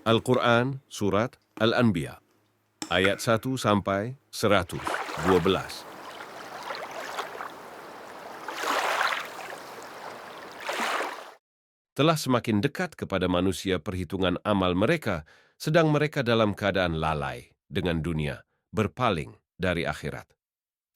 Al-Quran, Surat Al-Anbiya, ayat 1 sampai 112. Telah semakin dekat kepada manusia perhitungan amal mereka, sedang mereka dalam keadaan lalai dengan dunia, berpaling dari akhirat.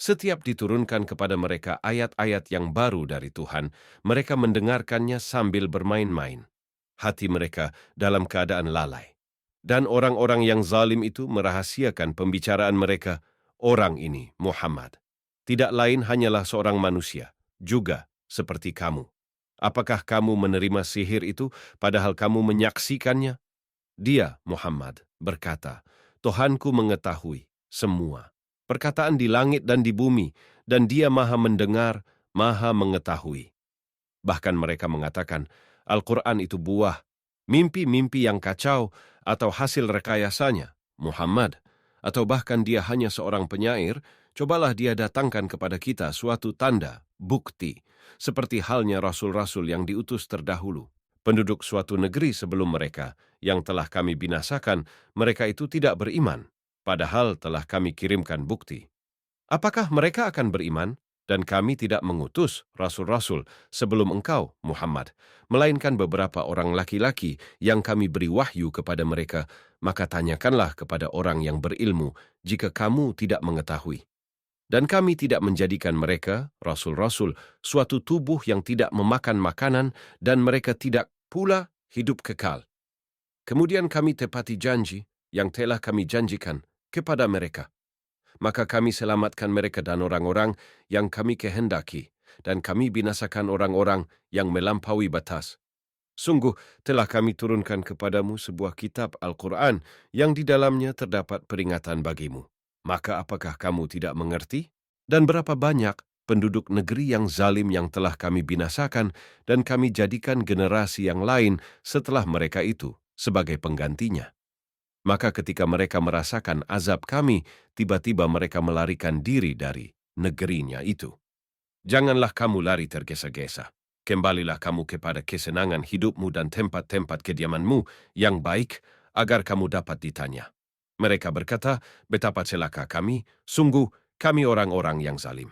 Setiap diturunkan kepada mereka ayat-ayat yang baru dari Tuhan, mereka mendengarkannya sambil bermain-main. Hati mereka dalam keadaan lalai. Dan orang-orang yang zalim itu merahasiakan pembicaraan mereka, orang ini, Muhammad. Tidak lain hanyalah seorang manusia, juga seperti kamu. Apakah kamu menerima sihir itu, padahal kamu menyaksikannya? Dia, Muhammad, berkata, Tuhanku mengetahui semua. Perkataan di langit dan di bumi, dan dia maha mendengar, maha mengetahui. Bahkan mereka mengatakan, Al-Quran itu buah, mimpi-mimpi yang kacau, atau hasil rekayasanya, Muhammad, atau bahkan dia hanya seorang penyair, cobalah dia datangkan kepada kita suatu tanda, bukti, seperti halnya rasul-rasul yang diutus terdahulu. Penduduk suatu negeri sebelum mereka, yang telah kami binasakan, mereka itu tidak beriman, padahal telah kami kirimkan bukti. Apakah mereka akan beriman? Dan kami tidak mengutus rasul-rasul sebelum engkau, Muhammad, melainkan beberapa orang laki-laki yang kami beri wahyu kepada mereka, maka tanyakanlah kepada orang yang berilmu jika kamu tidak mengetahui. Dan kami tidak menjadikan mereka, rasul-rasul, suatu tubuh yang tidak memakan makanan dan mereka tidak pula hidup kekal. Kemudian kami tepati janji yang telah kami janjikan kepada mereka. Maka kami selamatkan mereka dan orang-orang yang kami kehendaki, dan kami binasakan orang-orang yang melampaui batas. Sungguh telah kami turunkan kepadamu sebuah kitab Al-Quran yang di dalamnya terdapat peringatan bagimu. Maka apakah kamu tidak mengerti? Dan berapa banyak penduduk negeri yang zalim yang telah kami binasakan dan kami jadikan generasi yang lain setelah mereka itu sebagai penggantinya. Maka ketika mereka merasakan azab kami, tiba-tiba mereka melarikan diri dari negerinya itu. Janganlah kamu lari tergesa-gesa. Kembalilah kamu kepada kesenangan hidupmu dan tempat-tempat kediamanmu yang baik, agar kamu dapat ditanya. Mereka berkata, betapa celaka kami, sungguh kami orang-orang yang zalim.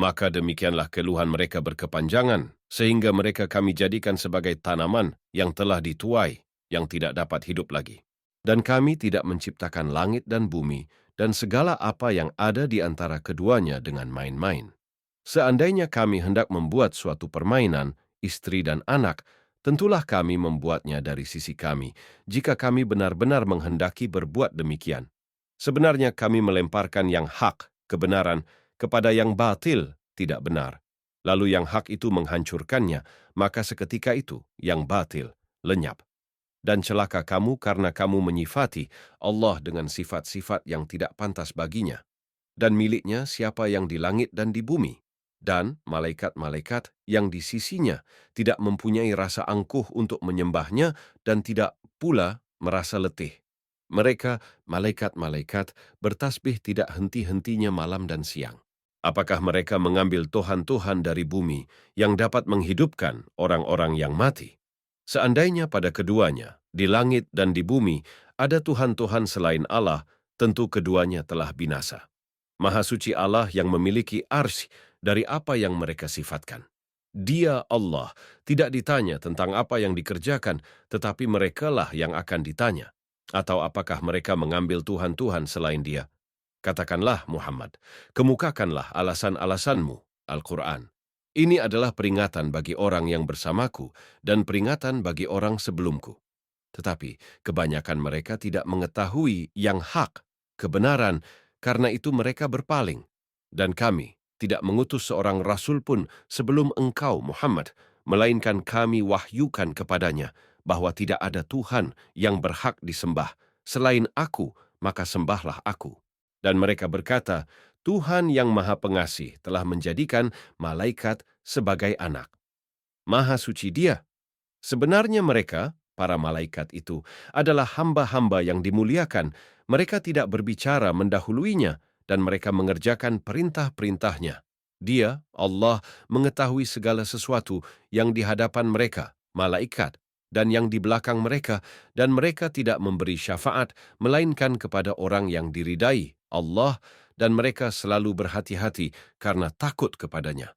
Maka demikianlah keluhan mereka berkepanjangan, sehingga mereka kami jadikan sebagai tanaman yang telah dituai, yang tidak dapat hidup lagi. Dan kami tidak menciptakan langit dan bumi dan segala apa yang ada di antara keduanya dengan main-main. Seandainya kami hendak membuat suatu permainan, istri dan anak, tentulah kami membuatnya dari sisi kami, jika kami benar-benar menghendaki berbuat demikian. Sebenarnya kami melemparkan yang hak, kebenaran, kepada yang batil, tidak benar. Lalu yang hak itu menghancurkannya, maka seketika itu yang batil lenyap. Dan celaka kamu karena kamu menyifati Allah dengan sifat-sifat yang tidak pantas baginya. Dan miliknya siapa yang di langit dan di bumi. Dan malaikat-malaikat yang di sisinya tidak mempunyai rasa angkuh untuk menyembahnya dan tidak pula merasa letih. Mereka, malaikat-malaikat, bertasbih tidak henti-hentinya malam dan siang. Apakah mereka mengambil tuhan-tuhan dari bumi yang dapat menghidupkan orang-orang yang mati? Seandainya pada keduanya, di langit dan di bumi, ada Tuhan-Tuhan selain Allah, tentu keduanya telah binasa. Maha suci Allah yang memiliki arsy dari apa yang mereka sifatkan. Dia Allah tidak ditanya tentang apa yang dikerjakan, tetapi merekalah yang akan ditanya. Atau apakah mereka mengambil Tuhan-Tuhan selain dia? Katakanlah Muhammad, kemukakanlah alasan-alasanmu, Al-Quran. Ini adalah peringatan bagi orang yang bersamaku dan peringatan bagi orang sebelumku. Tetapi kebanyakan mereka tidak mengetahui yang hak, kebenaran, karena itu mereka berpaling. Dan kami tidak mengutus seorang rasul pun sebelum engkau, Muhammad, melainkan kami wahyukan kepadanya bahwa tidak ada Tuhan yang berhak disembah. Selain aku, maka sembahlah aku. Dan mereka berkata, Tuhan yang Maha Pengasih telah menjadikan malaikat sebagai anak. Maha suci Dia. Sebenarnya mereka, para malaikat itu, adalah hamba-hamba yang dimuliakan. Mereka tidak berbicara mendahuluinya, dan mereka mengerjakan perintah-perintahnya. Dia, Allah, mengetahui segala sesuatu yang di hadapan mereka, malaikat, dan yang di belakang mereka, dan mereka tidak memberi syafaat, melainkan kepada orang yang diridai, Allah, dan mereka selalu berhati-hati karena takut kepadanya.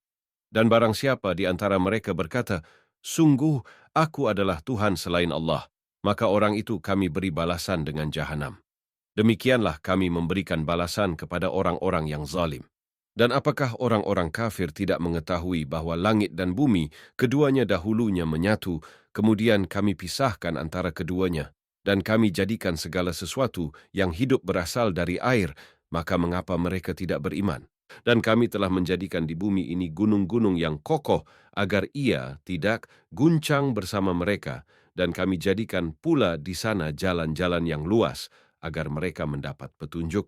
Dan barang siapa di antara mereka berkata, "Sungguh, aku adalah Tuhan selain Allah," maka orang itu kami beri balasan dengan jahanam. Demikianlah kami memberikan balasan kepada orang-orang yang zalim. Dan apakah orang-orang kafir tidak mengetahui bahwa langit dan bumi keduanya dahulunya menyatu, kemudian kami pisahkan antara keduanya, dan kami jadikan segala sesuatu yang hidup berasal dari air, maka mengapa mereka tidak beriman? Dan kami telah menjadikan di bumi ini gunung-gunung yang kokoh, agar ia tidak guncang bersama mereka, dan kami jadikan pula di sana jalan-jalan yang luas, agar mereka mendapat petunjuk.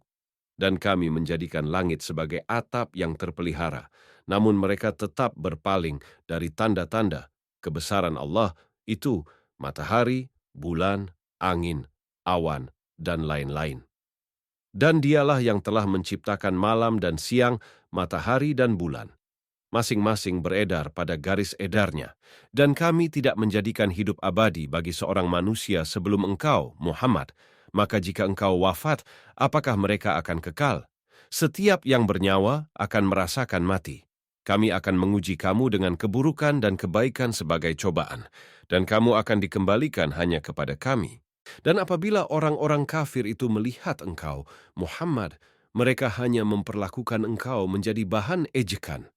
Dan kami menjadikan langit sebagai atap yang terpelihara, namun mereka tetap berpaling dari tanda-tanda kebesaran Allah, itu matahari, bulan, angin, awan, dan lain-lain. Dan dialah yang telah menciptakan malam dan siang, matahari dan bulan, masing-masing beredar pada garis edarnya. Dan kami tidak menjadikan hidup abadi bagi seorang manusia sebelum engkau, Muhammad. Maka jika engkau wafat, apakah mereka akan kekal? Setiap yang bernyawa akan merasakan mati. Kami akan menguji kamu dengan keburukan dan kebaikan sebagai cobaan, dan kamu akan dikembalikan hanya kepada kami. Dan apabila orang-orang kafir itu melihat engkau, Muhammad, mereka hanya memperlakukan engkau menjadi bahan ejekan.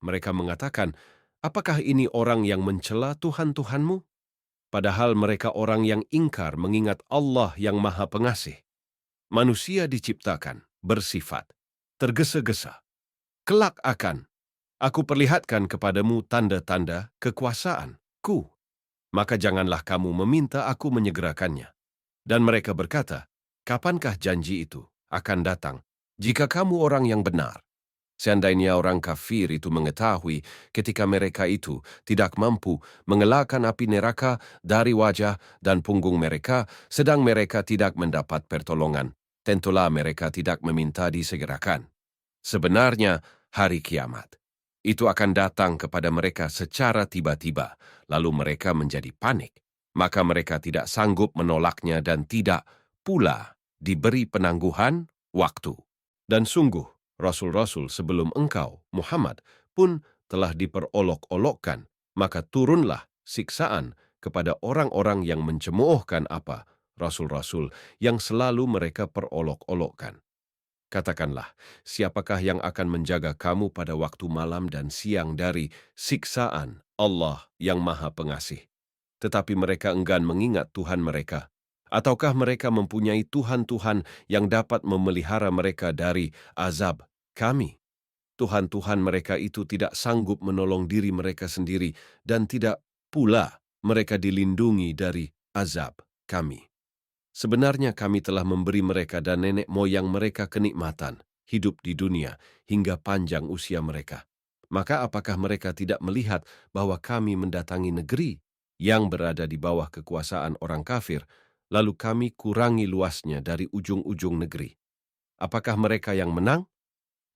Mereka mengatakan, "Apakah ini orang yang mencela Tuhan-Tuhanmu?" Padahal mereka orang yang ingkar mengingat Allah yang Maha Pengasih. Manusia diciptakan bersifat tergesa-gesa. Kelak akan aku perlihatkan kepadamu tanda-tanda kekuasaanku. Maka janganlah kamu meminta aku menyegerakannya. Dan mereka berkata, "Kapankah janji itu akan datang? Jika kamu orang yang benar." Seandainya orang kafir itu mengetahui ketika mereka itu tidak mampu mengelakkan api neraka dari wajah dan punggung mereka, sedang mereka tidak mendapat pertolongan, tentulah mereka tidak meminta disegerakan. Sebenarnya, hari kiamat itu akan datang kepada mereka secara tiba-tiba, lalu mereka menjadi panik. Maka mereka tidak sanggup menolaknya dan tidak pula diberi penangguhan waktu. Dan sungguh, rasul-rasul sebelum engkau, Muhammad, pun telah diperolok-olokkan, maka turunlah siksaan kepada orang-orang yang mencemoohkan apa rasul-rasul yang selalu mereka perolok-olokkan. Katakanlah, siapakah yang akan menjaga kamu pada waktu malam dan siang dari siksaan Allah yang Maha Pengasih? Tetapi mereka enggan mengingat Tuhan mereka. Ataukah mereka mempunyai Tuhan-Tuhan yang dapat memelihara mereka dari azab kami? Tuhan-Tuhan mereka itu tidak sanggup menolong diri mereka sendiri, dan tidak pula mereka dilindungi dari azab kami. Sebenarnya kami telah memberi mereka dan nenek moyang mereka kenikmatan, hidup di dunia, hingga panjang usia mereka. Maka apakah mereka tidak melihat bahwa kami mendatangi negeri yang berada di bawah kekuasaan orang kafir, lalu kami kurangi luasnya dari ujung-ujung negeri? Apakah mereka yang menang?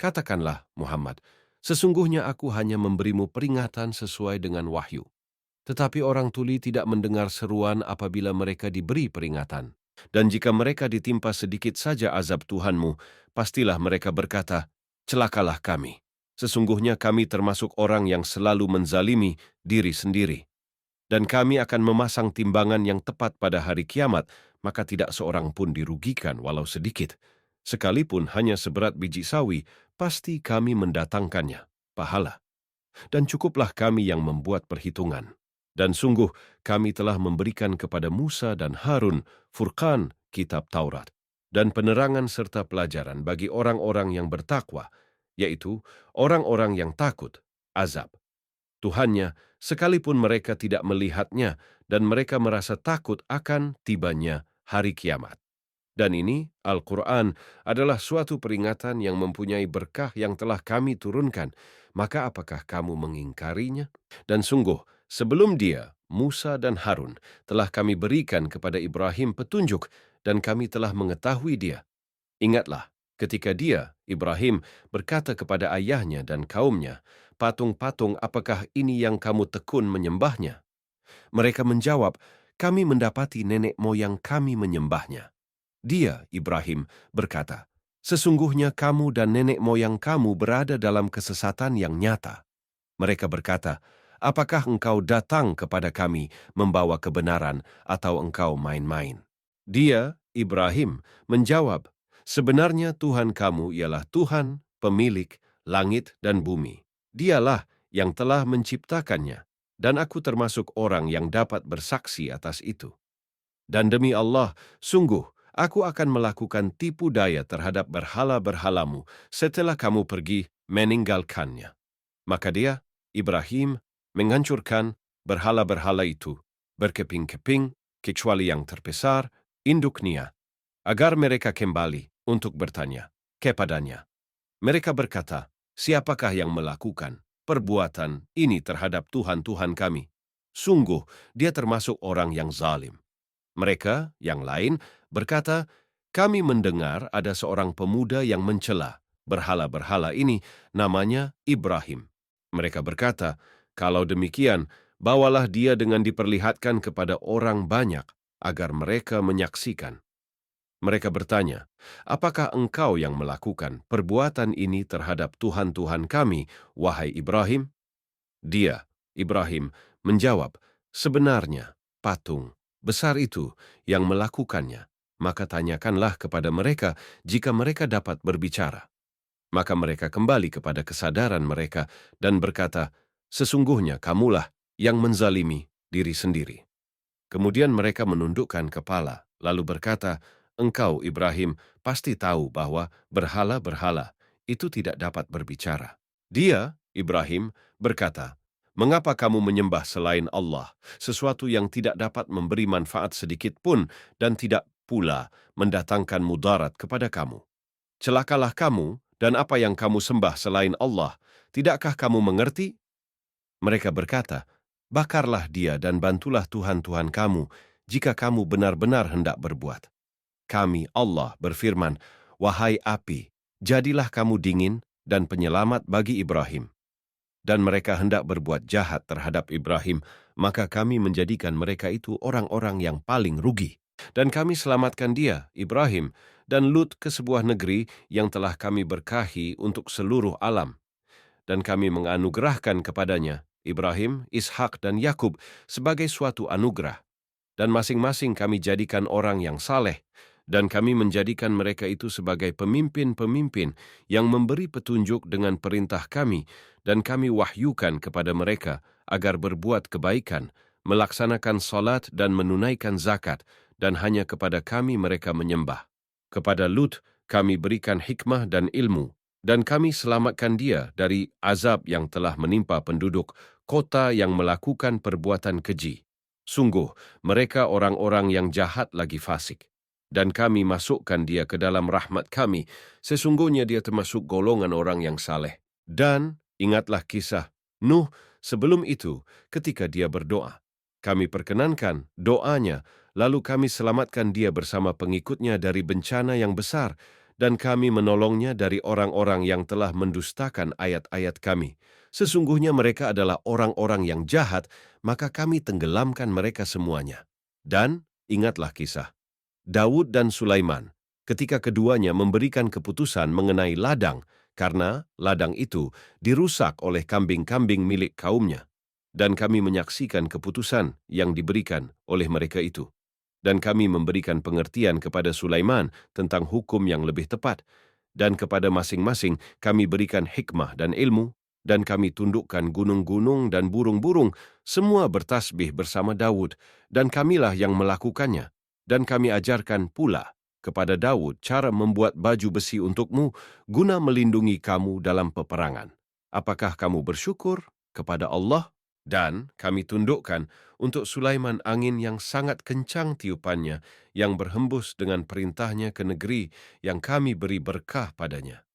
Katakanlah, Muhammad, sesungguhnya aku hanya memberimu peringatan sesuai dengan wahyu. Tetapi orang tuli tidak mendengar seruan apabila mereka diberi peringatan. Dan jika mereka ditimpa sedikit saja azab Tuhanmu, pastilah mereka berkata, "Celakalah kami. Sesungguhnya kami termasuk orang yang selalu menzalimi diri sendiri. Dan kami akan memasang timbangan yang tepat pada hari kiamat, maka tidak seorang pun dirugikan walau sedikit. Sekalipun hanya seberat biji sawi, pasti kami mendatangkannya, pahala. Dan cukuplah kami yang membuat perhitungan. Dan sungguh kami telah memberikan kepada Musa dan Harun Furqan, kitab Taurat, dan penerangan serta pelajaran bagi orang-orang yang bertakwa, yaitu orang-orang yang takut azab Tuhannya, sekalipun mereka tidak melihatnya dan mereka merasa takut akan tibanya hari kiamat. Dan ini, Al-Quran, adalah suatu peringatan yang mempunyai berkah yang telah kami turunkan. Maka apakah kamu mengingkarinya? Dan sungguh, sebelum dia, Musa dan Harun, telah kami berikan kepada Ibrahim petunjuk, dan kami telah mengetahui dia. Ingatlah, ketika dia, Ibrahim, berkata kepada ayahnya dan kaumnya, "Patung-patung apakah ini yang kamu tekun menyembahnya?" Mereka menjawab, kami mendapati nenek moyang kami menyembahnya. Dia, Ibrahim, berkata, sesungguhnya kamu dan nenek moyang kamu berada dalam kesesatan yang nyata. Mereka berkata, apakah engkau datang kepada kami membawa kebenaran atau engkau main-main? Dia, Ibrahim, menjawab, sebenarnya Tuhan kamu ialah Tuhan, pemilik langit dan bumi. Dialah yang telah menciptakannya, dan aku termasuk orang yang dapat bersaksi atas itu. Dan demi Allah, sungguh, aku akan melakukan tipu daya terhadap berhala-berhalamu setelah kamu pergi meninggalkannya. Maka dia, Ibrahim, menghancurkan berhala-berhala itu, berkeping-keping, kecuali yang terbesar, induknya, agar mereka kembali untuk bertanya kepadanya. Mereka berkata, siapakah yang melakukan perbuatan ini terhadap Tuhan-Tuhan kami? Sungguh, dia termasuk orang yang zalim. Mereka, yang lain, berkata, kami mendengar ada seorang pemuda yang mencela berhala-berhala ini, namanya Ibrahim. Mereka berkata, kalau demikian, bawalah dia dengan diperlihatkan kepada orang banyak, agar mereka menyaksikan. Mereka bertanya, apakah engkau yang melakukan perbuatan ini terhadap Tuhan-Tuhan kami, wahai Ibrahim? Dia, Ibrahim, menjawab, sebenarnya patung besar itu yang melakukannya. Maka tanyakanlah kepada mereka jika mereka dapat berbicara. Maka mereka kembali kepada kesadaran mereka dan berkata, sesungguhnya kamulah yang menzalimi diri sendiri. Kemudian mereka menundukkan kepala, lalu berkata, engkau, Ibrahim, pasti tahu bahwa berhala-berhala itu tidak dapat berbicara. Dia, Ibrahim, berkata, mengapa kamu menyembah selain Allah, sesuatu yang tidak dapat memberi manfaat sedikit pun dan tidak pula mendatangkan mudarat kepada kamu? Celakalah kamu dan apa yang kamu sembah selain Allah. Tidakkah kamu mengerti? Mereka berkata, bakarlah dia dan bantulah Tuhan-Tuhan kamu jika kamu benar-benar hendak berbuat. Kami, Allah, berfirman, wahai api, jadilah kamu dingin dan penyelamat bagi Ibrahim. Dan mereka hendak berbuat jahat terhadap Ibrahim, maka kami menjadikan mereka itu orang-orang yang paling rugi. Dan kami selamatkan dia, Ibrahim, dan Lut ke sebuah negeri yang telah kami berkahi untuk seluruh alam. Dan kami menganugerahkan kepadanya, Ibrahim, Ishak, dan Yakub sebagai suatu anugerah. Dan masing-masing kami jadikan orang yang saleh, dan kami menjadikan mereka itu sebagai pemimpin-pemimpin yang memberi petunjuk dengan perintah kami, dan kami wahyukan kepada mereka agar berbuat kebaikan, melaksanakan salat dan menunaikan zakat, dan hanya kepada kami mereka menyembah. Kepada Lut kami berikan hikmah dan ilmu, dan kami selamatkan dia dari azab yang telah menimpa penduduk kota yang melakukan perbuatan keji. Sungguh, mereka orang-orang yang jahat lagi fasik. Dan kami masukkan dia ke dalam rahmat kami. Sesungguhnya dia termasuk golongan orang yang saleh. Dan ingatlah kisah Nuh sebelum itu ketika dia berdoa. Kami perkenankan doanya, lalu kami selamatkan dia bersama pengikutnya dari bencana yang besar, dan kami menolongnya dari orang-orang yang telah mendustakan ayat-ayat kami. Sesungguhnya mereka adalah orang-orang yang jahat, maka kami tenggelamkan mereka semuanya. Dan ingatlah kisah Daud dan Sulaiman, ketika keduanya memberikan keputusan mengenai ladang, karena ladang itu dirusak oleh kambing-kambing milik kaumnya. Dan kami menyaksikan keputusan yang diberikan oleh mereka itu. Dan kami memberikan pengertian kepada Sulaiman tentang hukum yang lebih tepat. Dan kepada masing-masing kami berikan hikmah dan ilmu, dan kami tundukkan gunung-gunung dan burung-burung, semua bertasbih bersama Daud, dan kamilah yang melakukannya. Dan kami ajarkan pula kepada Daud cara membuat baju besi untukmu, guna melindungi kamu dalam peperangan. Apakah kamu bersyukur kepada Allah? Dan kami tundukkan untuk Sulaiman angin yang sangat kencang tiupannya, yang berhembus dengan perintahnya ke negeri yang kami beri berkah padanya.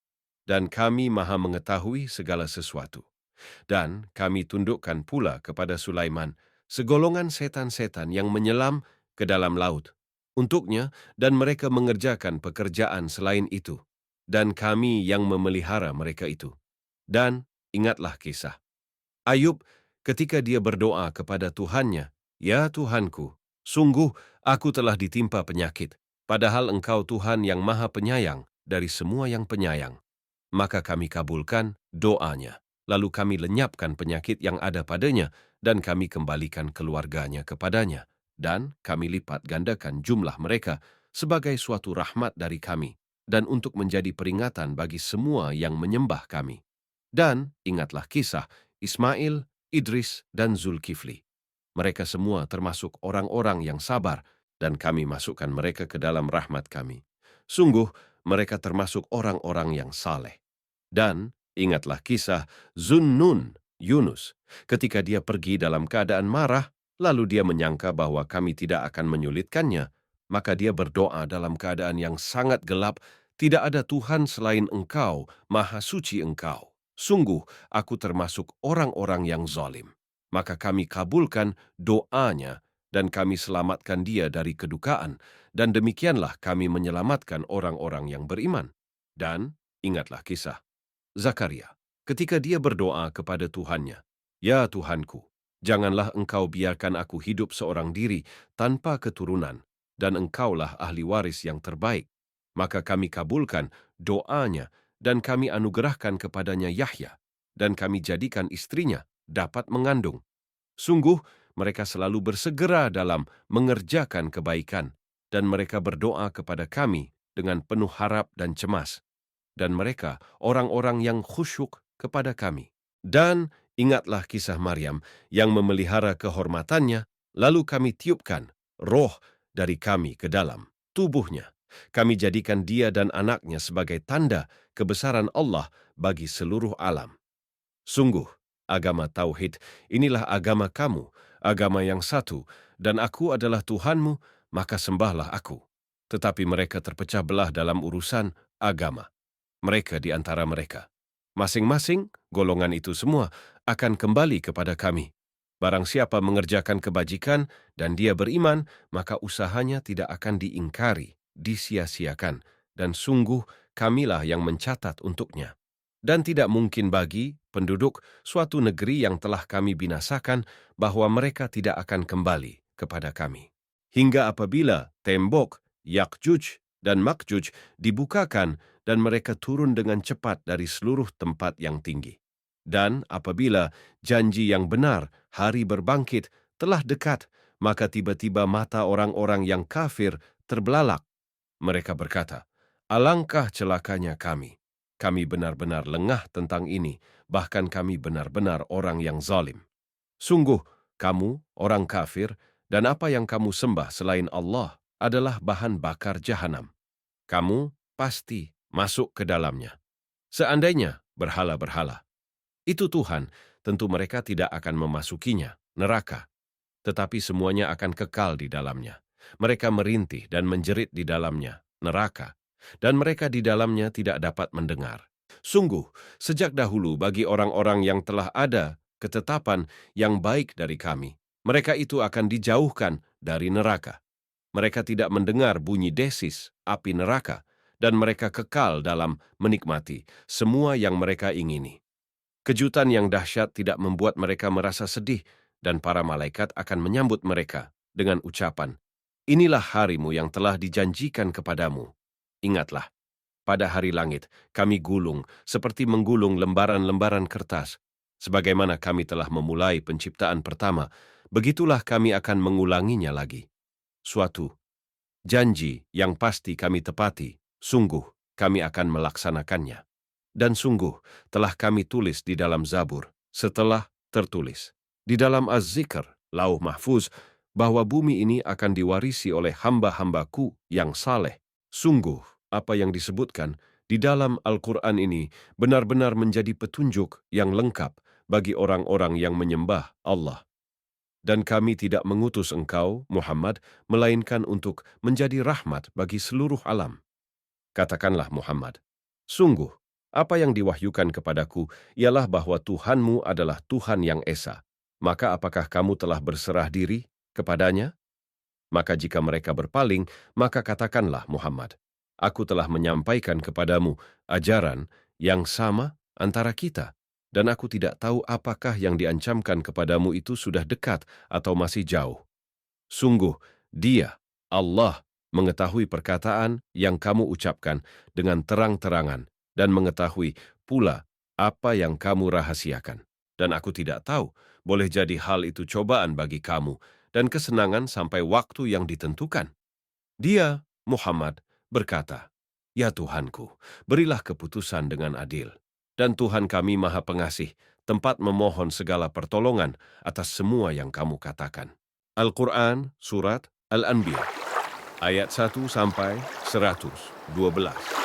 Dan kami maha mengetahui segala sesuatu. Dan kami tundukkan pula kepada Sulaiman segolongan setan-setan yang menyelam ke dalam laut untuknya, dan mereka mengerjakan pekerjaan selain itu. Dan kami yang memelihara mereka itu. Dan ingatlah kisah Ayub ketika dia berdoa kepada Tuhannya Ya Tuhanku, sungguh aku telah ditimpa penyakit, padahal Engkau Tuhan yang Maha Penyayang dari semua yang penyayang. Maka kami kabulkan doanya, lalu kami lenyapkan penyakit yang ada padanya, dan kami kembalikan keluarganya kepadanya, dan kami lipat gandakan jumlah mereka sebagai suatu rahmat dari kami, dan untuk menjadi peringatan bagi semua yang menyembah kami. Dan ingatlah kisah Ismail, Idris, dan Zulkifli. Mereka semua termasuk orang-orang yang sabar, dan kami masukkan mereka ke dalam rahmat kami. Sungguh, mereka termasuk orang-orang yang saleh. Dan ingatlah kisah Zunnun, Yunus, ketika dia pergi dalam keadaan marah, lalu dia menyangka bahwa kami tidak akan menyulitkannya, maka dia berdoa dalam keadaan yang sangat gelap, tidak ada Tuhan selain Engkau, Maha Suci Engkau. Sungguh, aku termasuk orang-orang yang zalim. Maka kami kabulkan doanya, dan kami selamatkan dia dari kedukaan, dan demikianlah kami menyelamatkan orang-orang yang beriman. Dan ingatlah kisah Zakaria, ketika dia berdoa kepada Tuhannya, "Ya Tuhanku, janganlah Engkau biarkan aku hidup seorang diri tanpa keturunan, dan Engkaulah ahli waris yang terbaik." Maka kami kabulkan doanya, dan kami anugerahkan kepadanya Yahya, dan kami jadikan istrinya dapat mengandung. Sungguh, mereka selalu bersegera dalam mengerjakan kebaikan, dan mereka berdoa kepada kami dengan penuh harap dan cemas. Dan mereka orang-orang yang khusyuk kepada kami. Dan ingatlah kisah Maryam yang memelihara kehormatannya, lalu kami tiupkan roh dari kami ke dalam tubuhnya. Kami jadikan dia dan anaknya sebagai tanda kebesaran Allah bagi seluruh alam. Sungguh, agama Tauhid, inilah agama kamu, agama yang satu, dan aku adalah Tuhanmu, maka sembahlah aku. Tetapi mereka terpecah belah dalam urusan agama. Mereka di antara mereka. Masing-masing, golongan itu semua, akan kembali kepada kami. Barang siapa mengerjakan kebajikan dan dia beriman, maka usahanya tidak akan diingkari, disia-siakan, dan sungguh kamilah yang mencatat untuknya. Dan tidak mungkin bagi penduduk suatu negeri yang telah kami binasakan bahwa mereka tidak akan kembali kepada kami. Hingga apabila tembok, Yakjuj dan Makjuj dibukakan dan mereka turun dengan cepat dari seluruh tempat yang tinggi. Dan apabila janji yang benar, hari berbangkit, telah dekat, maka tiba-tiba mata orang-orang yang kafir terbelalak. Mereka berkata, "Alangkah celakanya kami. Kami benar-benar lengah tentang ini, bahkan kami benar-benar orang yang zalim. Sungguh, kamu, orang kafir, dan apa yang kamu sembah selain Allah adalah bahan bakar jahanam. Kamu pasti masuk ke dalamnya. Seandainya berhala-berhala itu Tuhan, tentu mereka tidak akan memasukinya, neraka. Tetapi semuanya akan kekal di dalamnya. Mereka merintih dan menjerit di dalamnya, neraka. Dan mereka di dalamnya tidak dapat mendengar. Sungguh, sejak dahulu bagi orang-orang yang telah ada ketetapan yang baik dari kami, mereka itu akan dijauhkan dari neraka. Mereka tidak mendengar bunyi desis, api neraka, dan mereka kekal dalam menikmati semua yang mereka ingini. Kejutan yang dahsyat tidak membuat mereka merasa sedih, dan para malaikat akan menyambut mereka dengan ucapan, "Inilah harimu yang telah dijanjikan kepadamu. Ingatlah, pada hari langit kami gulung seperti menggulung lembaran-lembaran kertas. Sebagaimana kami telah memulai penciptaan pertama, begitulah kami akan mengulanginya lagi. Suatu janji yang pasti kami tepati, sungguh kami akan melaksanakannya. Dan sungguh telah kami tulis di dalam Zabur, setelah tertulis di dalam Az-Zikr, Lauh Mahfuz, bahwa bumi ini akan diwarisi oleh hamba-hambaku yang saleh. Sungguh, apa yang disebutkan di dalam Al-Quran ini benar-benar menjadi petunjuk yang lengkap bagi orang-orang yang menyembah Allah. Dan kami tidak mengutus engkau, Muhammad, melainkan untuk menjadi rahmat bagi seluruh alam. Katakanlah Muhammad, sungguh, apa yang diwahyukan kepadaku ialah bahwa Tuhanmu adalah Tuhan yang Esa. Maka apakah kamu telah berserah diri kepadanya? Maka jika mereka berpaling, maka katakanlah Muhammad, aku telah menyampaikan kepadamu ajaran yang sama antara kita, dan aku tidak tahu apakah yang diancamkan kepadamu itu sudah dekat atau masih jauh. Sungguh, Dia, Allah, mengetahui perkataan yang kamu ucapkan dengan terang-terangan dan mengetahui pula apa yang kamu rahasiakan. Dan aku tidak tahu, boleh jadi hal itu cobaan bagi kamu dan kesenangan sampai waktu yang ditentukan. Dia, Muhammad, berkata, "Ya Tuhanku, berilah keputusan dengan adil. Dan Tuhan kami Maha Pengasih, tempat memohon segala pertolongan atas semua yang kamu katakan." Al-Quran, Surat Al-Anbiya, ayat 1 sampai 112.